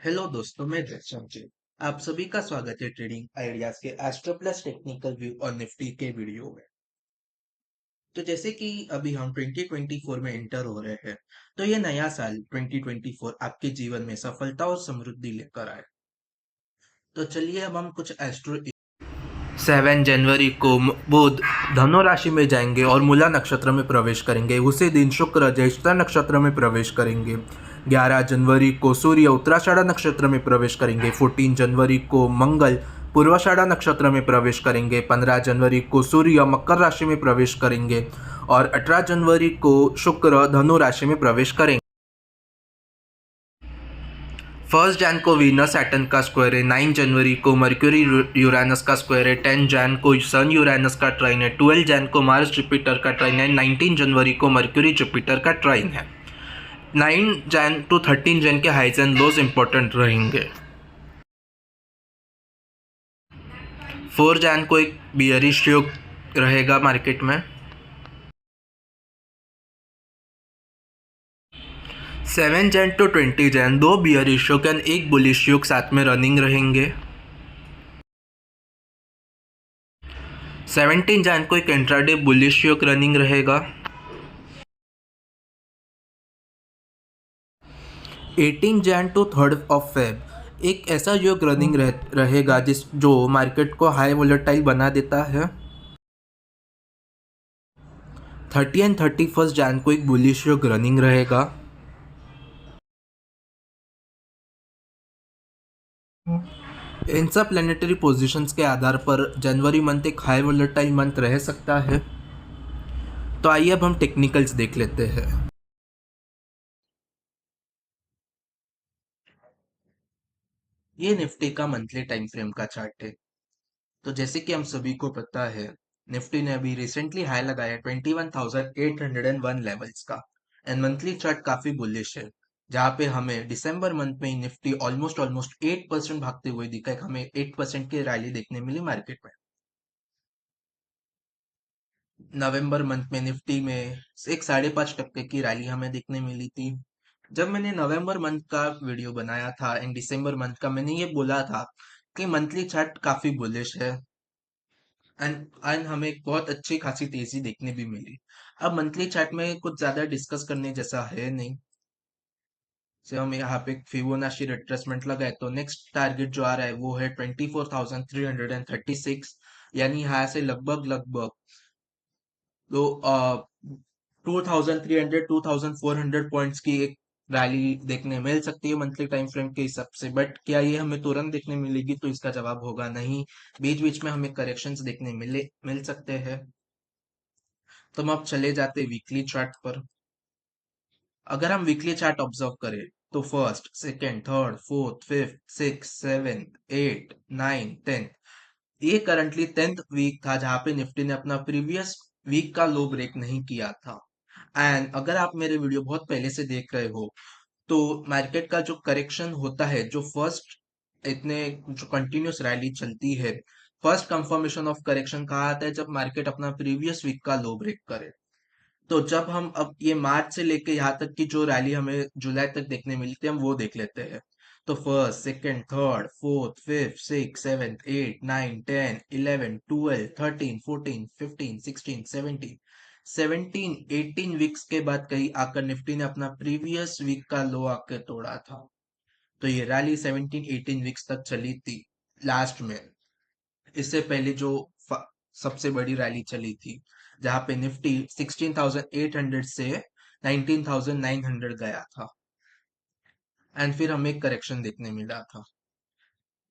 Hello दोस्तों, मैं जय। आप सभी का स्वागत है ट्रेडिंग आइडियाज के एस्ट्रो प्लस टेक्निकल व्यू और निफ्टी के वीडियो में। तो जैसे कि अभी हम 2024 में एंटर हो रहे हैं, तो ये नया साल 2024 आपके जीवन में सफलता और समृद्धि लेकर आए। तो चलिए अब हम कुछ एस्ट्रो 7 जनवरी को बुध धनु राशि में जाएंगे और मूला नक्षत्र में प्रवेश करेंगे। उसी दिन शुक्र ज्येष्ठा नक्षत्र में प्रवेश करेंगे। 11 जनवरी को सूर्य उत्तराषाढ़ा नक्षत्र में प्रवेश करेंगे। 14 जनवरी को मंगल पूर्वाषाढ़ा नक्षत्र में प्रवेश करेंगे। 15 जनवरी को सूर्य मकर राशि में प्रवेश करेंगे और 18 जनवरी को शुक्र धनु राशि में प्रवेश करेंगे। 1 जैन को वीनस सैटर्न का स्क्वायर है। 9 जनवरी को मर्क्यूरी यूरेनस का स्क्वायर है। 10 जैन को सन यूरेनस का ट्राइन है। 12 जैन को मार्स जुपिटर का ट्राइन है। 19 जनवरी को मर्क्यूरी जुपिटर का ट्राइन है। 9 जैन टू 13 जैन के हाइज एंड लोज इंपॉर्टेंट रहेंगे। 4 जैन को एक बियरिश योग रहेगा मार्केट में। 7 जैन टू 20 जैन दो बियरिश योग एंड एक बुलिश योग साथ में रनिंग रहेंगे। 17 जैन को एक इंट्राडे बुलिश योग रनिंग रहेगा। 18 जैन टू 3 फेब एक ऐसा योग रनिंग रहेगा जो मार्केट को हाई वोलेटाइल बना देता है। 30 एंड 31 जैन को एक बुलिश योग रनिंग रहेगा। इन सब प्लेनेटरी पोजीशंस के आधार पर जनवरी मंथ एक हाई वोलेटाइल मंथ रह सकता है। तो आइए अब हम टेक्निकल्स देख लेते हैं। ये निफ्टी का मंथली टाइम फ्रेम का चार्ट है। तो जैसे कि हम सभी को पता है, निफ्टी ने अभी रिसेंटली हाई लगाया 21,801 लेवल्स का एंड मंथली चार्ट काफी बुलिश है, जहाँ पे हमें दिसंबर मंथ में ही निफ्टी ऑलमोस्ट 8% भागते हुए दिखा। हमें 8% की रैली देखने मिली मार्केट में। नवंबर मंथ में निफ्टी में एक 5.5% की रैली हमें देखने मिली थी। जब मैंने नवंबर मंथ का वीडियो बनाया था एंड दिसंबर मंथ का, मैंने ये बोला था कि मंथली चार्ट काफी बुलिश है एंड हमें एक बहुत अच्छी खासी तेजी देखने भी मिली। अब मंथली चार्ट में कुछ ज्यादा डिस्कस करने जैसा है नहीं। से हम यहाँ पे फिबोनाची रिट्रेसमेंट लगाए तो नेक्स्ट टारगेट जो आ रहा है वो है 24,336, यानी यहाँ से लगभग लगभग तो 2,300 2,400 पॉइंट्स की एक रैली देखने मिल सकती है मंथली टाइम फ्रेम के हिसाब से। बट क्या ये हमें तुरंत देखने मिलेगी? तो इसका जवाब होगा नहीं। बीच बीच में हमें करेक्शंस देखने मिल सकते हैं। तो हम अब चले जाते वीकली चार्ट पर। अगर हम वीकली चार्ट ऑब्जर्व करें तो first, second, third, fourth, fifth, six, seven, 8, 9, 10, ये करंटली 10th वीक था जहां पे निफ्टी ने अपना प्रीवियस वीक का लो ब्रेक नहीं किया था। एंड अगर आप मेरे वीडियो बहुत पहले से देख रहे हो, तो मार्केट का जो करेक्शन होता है, जो फर्स्ट इतने जो कंटिन्यूस रैली चलती है, फर्स्ट कंफर्मेशन ऑफ करेक्शन कहा आता है जब मार्केट अपना प्रीवियस वीक का लो ब्रेक करे। तो जब हम अब ये मार्च से लेके यहाँ तक की जो रैली हमें जुलाई तक देखने मिली थी, हम वो देख लेते हैं। तो first, second, third, fourth, fifth, six, seven, 8, 9, 10, 11, 12, 13, 14, 15, 16, 17, 18 weeks के बाद कहीं आकर निफ्टी ने अपना प्रीवियस वीक का लो आकर तोड़ा था। तो ये रैली 17-18 वीक्स तक चली थी लास्ट में। इससे पहले जो सबसे बड़ी रैली चली थी, जहां पे निफ्टी 16,800 से 19,900 गया था एंड फिर हमें एक करेक्शन देखने मिला था।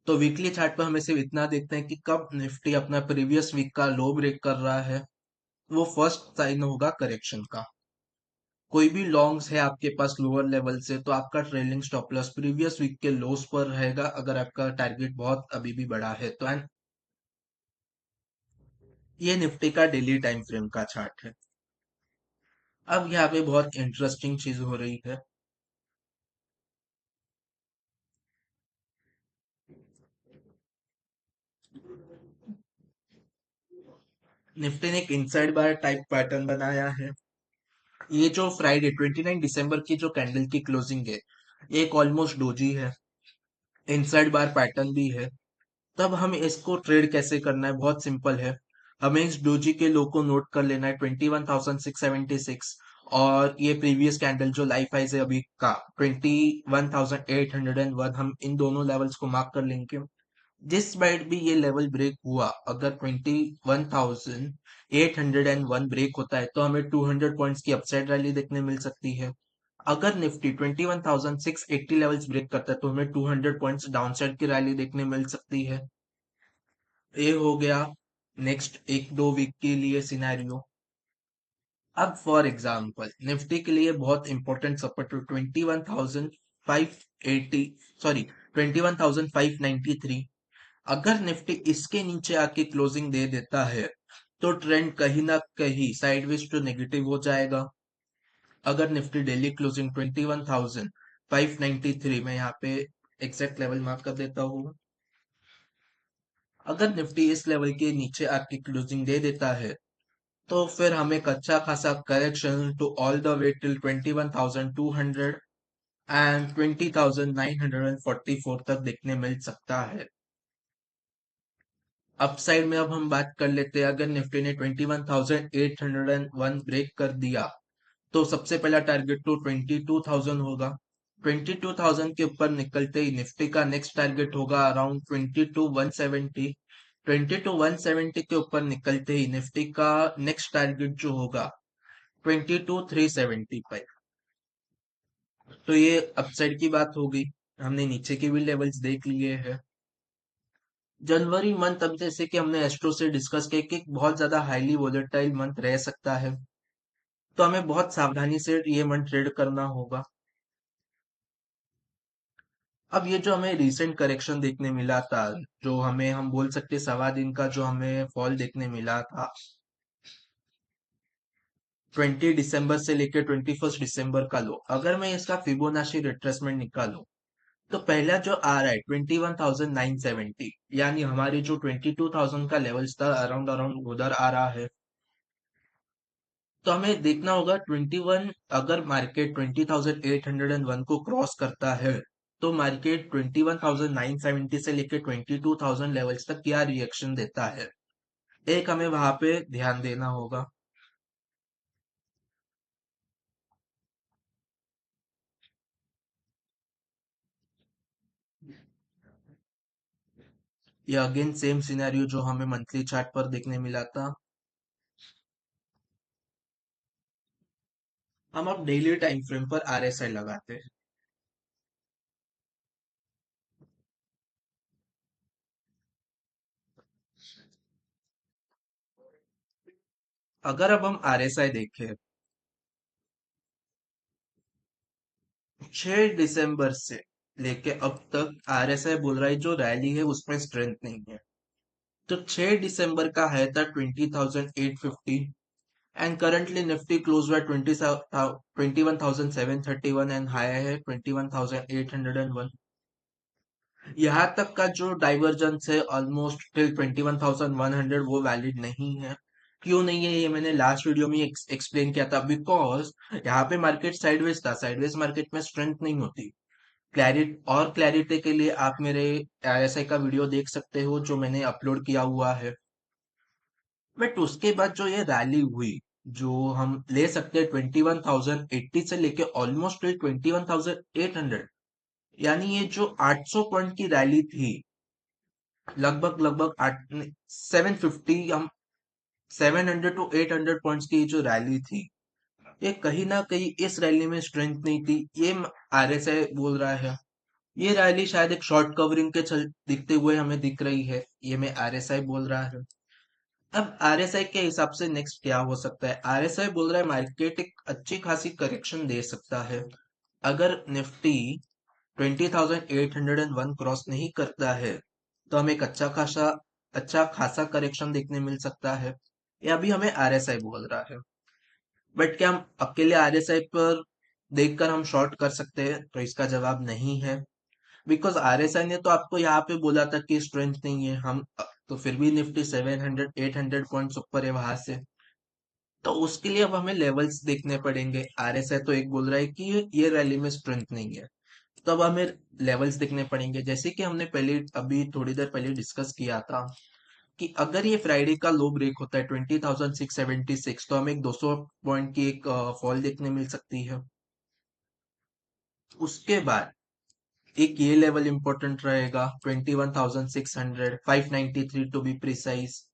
तो वीकली चार्ट पर हमें सिर्फ इतना देखते हैं कि कब निफ्टी अपना प्रीवियस वीक का लो ब्रेक कर रहा है, वो फर्स्ट साइन होगा करेक्शन का। कोई भी लॉन्ग्स है आपके पास लोअर लेवल से, तो आपका trailing stop loss previous week के लोस पर रहेगा अगर आपका टारगेट बहुत अभी भी बड़ा है तो। एंड ये निफ्टी का डेली टाइम फ्रेम का चार्ट है। अब यहाँ पे बहुत इंटरेस्टिंग चीज हो रही है। निफ्टी ने एक इनसाइड बार टाइप पैटर्न बनाया है। ये जो फ्राइडे 29 दिसंबर की जो कैंडल की क्लोजिंग है, एक ऑलमोस्ट डोजी है, इनसाइड बार पैटर्न भी है। तब हम इसको ट्रेड कैसे करना है, बहुत सिंपल है। हमें इस डोजी के लो को नोट कर लेना है 21,676, और ये प्रीवियस कैंडल जो लाइफ हाई है अभी का 21,801, हम इन दोनों लेवल्स को मार्क कर लेंगे। जिस बाइट भी ये लेवल ब्रेक हुआ, अगर 21,801 ब्रेक होता है तो हमें 200 पॉइंट्स की अपसाइड रैली देखने मिल सकती है। अगर निफ्टी 21,680 लेवल्स ब्रेक करता है तो हमें 200 पॉइंट्स डाउनसाइड की रैली देखने मिल सकती है। ये हो गया नेक्स्ट एक दो वीक के लिए सिनेरियो। अब फॉर एग्जांपल निफ्टी के लिए बहुत इंपॉर्टेंट सपोर्ट 21,580, सॉरी 21,593। अगर निफ्टी इसके नीचे आके क्लोजिंग दे देता है तो ट्रेंड कहीं ना कहीं साइडवेज टू नेगेटिव हो जाएगा। अगर निफ्टी डेली क्लोजिंग 21,593, मैं यहाँ पे एग्जैक्ट लेवल मार्क कर देता हूँ। अगर निफ्टी इस लेवल के नीचे आके क्लोजिंग दे देता है तो फिर हमें अच्छा खासा correction to all the way till 21,200 and 20,944 तक देखने मिल सकता है। अपसाइड में अब हम बात कर लेते हैं, अगर निफ्टी ने 21,801 ब्रेक कर दिया तो सबसे पहला टारगेट तो 22,000 होगा। 22,000 के ऊपर निकलते ही निफ्टी का नेक्स्ट टारगेट होगा अराउंड 22,170। 22,170 के ऊपर निकलते ही निफ्टी का नेक्स्ट टारगेट जो होगा 22,375। तो ये अपसाइड की बात हो गई। हमने नीचे के भी लेवल्स देख लिए हैं। जनवरी मंथ, अब जैसे कि हमने एस्ट्रो से डिस्कस किया कि एक बहुत ज्यादा हाईली वोलेटाइल मंथ रह सकता है, तो हमें बहुत सावधानी से ये मंथ ट्रेड करना होगा। अब ये जो हमें रिसेंट करेक्शन देखने मिला था, जो हमें हम बोल सकते 1.25 दिन का जो हमें फॉल देखने मिला था, 20 दिसंबर से लेकर 21 दिसंबर का लो, अगर मैं इसका फिबोनाची रिट्रेसमेंट निकालूं तो पहला जो आ रहा है 21,970, यानी हमारे जो 22,000 का लेवल था अराउंड अराउंड उधर आ रहा है। तो हमें देखना होगा 21, अगर मार्केट 20,801 को क्रॉस करता है तो मार्केट 21,970 से लेकर 22,000 लेवल्स तक क्या रिएक्शन देता है, एक हमें वहां पे ध्यान देना होगा। ये अगेन सेम सिनेरियो जो हमें मंथली चार्ट पर देखने मिला था। हम अब डेली टाइम फ्रेम पर आरएसआई लगाते हैं। अगर अब हम आरएसआई देखें, 6 दिसंबर से लेके अब तक आरएसआई बोल रहा है जो रैली है उसमें स्ट्रेंथ नहीं है। तो 6 दिसंबर का है था 20,850, एंड करंटली निफ्टी क्लोज हुआ 21,731 एंड हाई है 21,801। यहाँ तक का जो डाइवर्जेंस है ऑलमोस्ट टिल 21,100 वो वैलिड नहीं है। क्यों नहीं है ये मैंने लास्ट वीडियो में एक्सप्लेन किया था, बिकॉज यहाँ पे मार्केट साइडवेज था, साइडवेज मार्केट में स्ट्रेंथ नहीं होती। क्लैरिटी के लिए आप मेरे आरएसआई का वीडियो देख सकते हो जो मैंने अपलोड किया हुआ है। बट उसके बाद जो ये रैली हुई, जो हम ले सकते हैं 21,080 से लेके ऑलमोस्ट 21,800, यानी ये जो 800 पॉइंट की रैली थी, लगभग लगभग 750, हम 700 टू 800 पॉइंट्स की जो रैली थी, ये कहीं ना कहीं इस रैली में स्ट्रेंथ नहीं थी, ये आरएसआई बोल रहा है। ये रैली शायद एक शॉर्ट कवरिंग के चल दिखते हुए हमें दिख रही है, ये मैं आरएसआई बोल रहा है। अब आरएसआई के हिसाब से नेक्स्ट क्या हो सकता है, आरएसआई बोल रहा है मार्केट एक अच्छी खासी करेक्शन दे सकता है। अगर निफ्टी 20,801 क्रॉस नहीं करता है तो हमें एक अच्छा खासा करेक्शन देखने मिल सकता है। ये अभी हमें आरएसआई बोल रहा है। बट क्या हम अकेले आरएसआई पर देखकर हम शॉर्ट कर सकते हैं, तो इसका जवाब नहीं है। बिकॉज आरएसआई ने तो आपको यहाँ पे बोला था कि स्ट्रेंथ नहीं है, हम तो फिर भी निफ्टी 700 800 पॉइंट्स ऊपर है वहां से। तो उसके लिए अब हमें लेवल्स देखने पड़ेंगे। आरएसआई तो एक बोल रहा है कि ये रैली में स्ट्रेंथ नहीं है, तब हमें लेवल्स देखने पड़ेंगे, जैसे कि हमने पहले अभी थोड़ी देर पहले डिस्कस किया था कि अगर ये फ्राइडे का लो ब्रेक होता है 20,676, तो हमें एक 200 पॉइंट की एक फॉल देखने मिल सकती है। उसके बाद एक ये लेवल इंपॉर्टेंट रहेगा 21,600, 593 टू बी प्रिसाइज,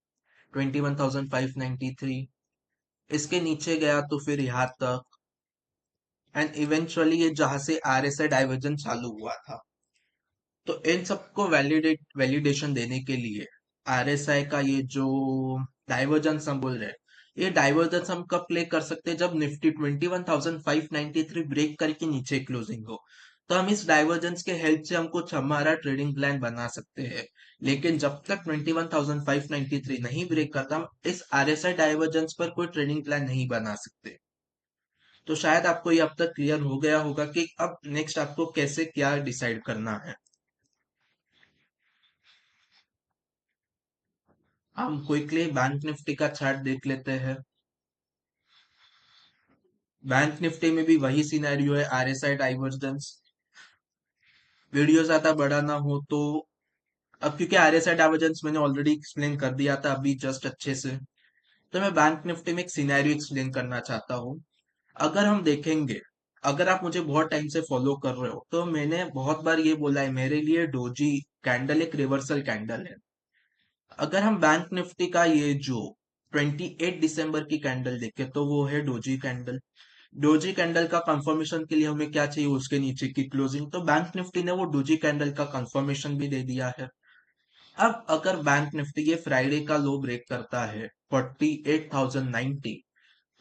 21,593। इसके नीचे गया तो फिर यहाँ तक, एंड इवेंचुअली ये जहां से आरएसआई डाइवर्जन चालू हुआ था। तो इन सबको वैलिडेशन देने के लिए आरएसआई का ये जो डाइवर्जेंस हम बोल रहे हैं, ये डाइवर्जेंस हम कब प्ले कर सकते हैं, जब निफ्टी 21,593 ब्रेक करके नीचे क्लोजिंग हो। तो हम इस डाइवर्जेंस के हेल्प से हम कुछ हमारा ट्रेडिंग प्लान बना सकते हैं। लेकिन जब तक 21,593 नहीं ब्रेक करता, हम इस आरएसआई डाइवर्जेंस पर कोई ट्रेडिंग प्लान नहीं बना सकते। तो शायद आपको ये अब तक क्लियर हो गया होगा कि अब नेक्स्ट आपको कैसे क्या डिसाइड करना है। हम क्विकली बैंक निफ्टी का चार्ट देख लेते हैं। बैंक निफ्टी में भी वही सिनेरियो है, आरएसआई डाइवर्जेंस। वीडियो ज्यादा बड़ा ना हो तो, अब क्योंकि आरएसआई डाइवर्जेंस मैंने ऑलरेडी एक्सप्लेन कर दिया था अभी जस्ट अच्छे से, तो मैं बैंक निफ्टी में एक सिनेरियो एक्सप्लेन करना चाहता हूँ। अगर हम देखेंगे, अगर आप मुझे बहुत टाइम से फॉलो कर रहे हो, तो मैंने बहुत बार ये बोला है, मेरे लिए डोजी कैंडल एक रिवर्सल कैंडल है। अगर हम बैंक निफ्टी का ये जो 28 दिसंबर की कैंडल देखे, तो वो है डोजी कैंडल। डोजी कैंडल का कंफर्मेशन के लिए हमें क्या चाहिए, उसके नीचे की क्लोजिंग। तो बैंक निफ्टी ने वो डोजी कैंडल का कंफर्मेशन भी दे दिया है। अब अगर बैंक निफ्टी ये फ्राइडे का लो ब्रेक करता है 48,090,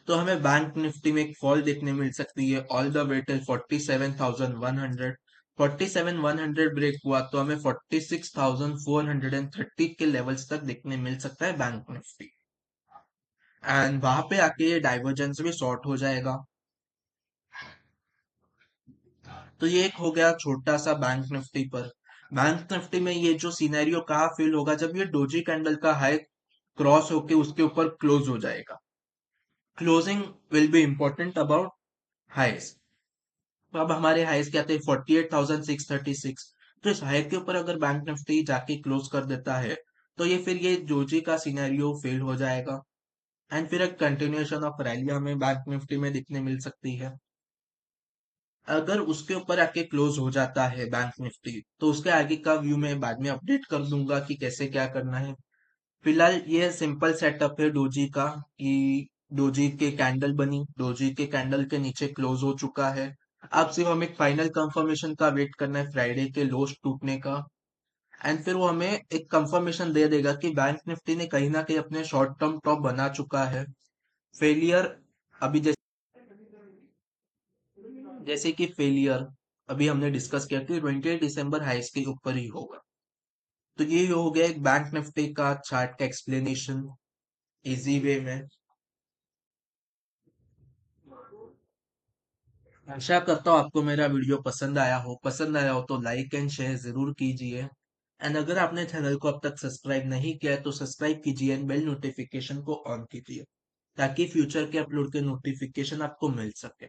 तो हमें बैंक निफ्टी में एक फॉल देखने मिल सकती है all the way till 47,100। 47,100 break हुआ तो हमें 46,430 के लेवल्स तक देखने मिल सकता है बैंक निफ्टी, एंड वहां पे आके ये डाइवर्जेंस भी शॉर्ट हो जाएगा। तो ये एक हो गया छोटा सा बैंक निफ्टी पर। बैंक निफ्टी में ये जो सिनेरियो कहाँ फील होगा, जब ये डोजी कैंडल का हाई क्रॉस होके उसके ऊपर क्लोज हो जाएगा। Closing will be important about highs. तो अब हमारे हाईस क्या थे, 48,636। तो इस हाई के ऊपर अगर बैंक निफ्टी जाके क्लोज कर देता है, तो ये फिर ये डोजी का सिनेरियो फेल हो जाएगा, एंड फिर एक कंटिन्यूएशन ऑफ रैली हमें बैंक निफ्टी में दिखने मिल सकती है। अगर उसके ऊपर आके क्लोज हो जाता है बैंक निफ्टी, तो उसके आगे का व्यू मैं बाद में अपडेट कर दूंगा कि कैसे क्या करना है। फिलहाल ये सिंपल सेटअप है डोजी का, कि डोजी के कैंडल बनी, डोजी के कैंडल के नीचे क्लोज हो चुका है। अब सिर्फ हमें एक फाइनल कंफर्मेशन का वेट करना है, फ्राइडे के लोस टूटने का। एंड फिर वो हमें एक कंफर्मेशन दे देगा कि बैंक निफ्टी ने कहीं ना कहीं अपने शॉर्ट टर्म टॉप बना चुका है। फेलियर, अभी जैसे कि फेलियर अभी हमने डिस्कस किया कि 28 दिसंबर हाइस के ऊपर ही होगा। तो ये हो गया एक बैंक निफ्टी का चार्ट का एक्सप्लेनेशन इजी वे में। आशा करता हूँ आपको मेरा वीडियो पसंद आया हो तो लाइक एंड शेयर जरूर कीजिए। एंड अगर आपने चैनल को अब तक सब्सक्राइब नहीं किया है तो सब्सक्राइब कीजिए एंड बेल नोटिफिकेशन को ऑन कीजिए, ताकि फ्यूचर के अपलोड के नोटिफिकेशन आपको मिल सके।